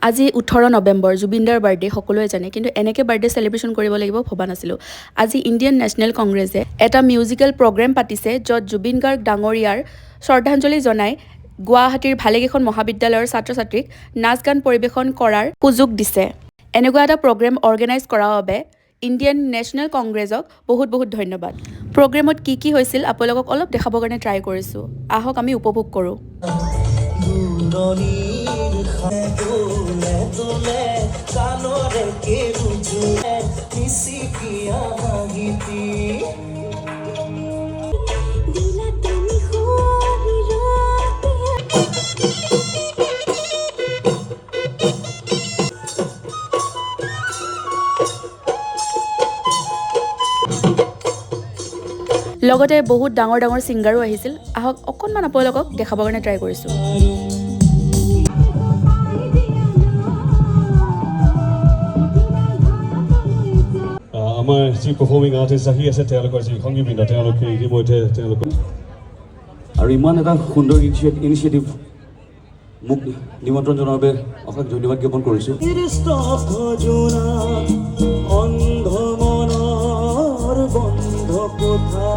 আজি 18 নৱেম্বৰ জুবিনদাৰ বাৰ্থডে সকলোৱে জানে, কিন্তু এনেকৈ বাৰ্থডে চেলিব্ৰেশ্যন কৰিব লাগিব ভবা নাছিলোঁ। আজি ইণ্ডিয়ান নেশ্যনেল কংগ্ৰেছে এটা মিউজিকেল প্ৰগ্ৰেম পাতিছে, য'ত জুবিন গাৰ্গ ডাঙৰীয়াৰ শ্ৰদ্ধাঞ্জলি জনাই গুৱাহাটীৰ ভালেকেইখন মহাবিদ্যালয়ৰ ছাত্ৰ ছাত্ৰীক নাচ গান পৰিৱেশন কৰাৰ সুযোগ দিছে। এনেকুৱা এটা প্ৰগ্ৰেম অৰ্গেনাইজ কৰাৰ বাবে ইণ্ডিয়ান নেশ্যনেল কংগ্ৰেছক বহুত বহুত ধন্যবাদ। প্ৰগ্ৰেমত কি কি হৈছিল আপোনালোকক অলপ দেখাবৰ কাৰণে ট্ৰাই কৰিছোঁ, আহক আমি উপভোগ কৰোঁ। লগতে বহুত ডাঙৰ ডাঙৰ ছিংগাৰো আহিছিল, আহক অকণমান আপোনালোকক দেখাবৰ কাৰণে ট্ৰাই কৰিছোঁ। আমাৰ যি পাৰফৰ্মিং আৰ্টিষ্ট আহি আছে, তেওঁলোকৰ যি সংগীতবৃন্দ, তেওঁলোকে ইতিমধ্যে আৰু ইমান এটা সুন্দৰ ইনিচিয়েটিভ মোক নিমন্ত্ৰণ জনোৱাৰ বাবে অশেষ ধন্যবাদ জ্ঞাপন কৰিছোঁ। অন্ধ মনৰ বন্ধ কথা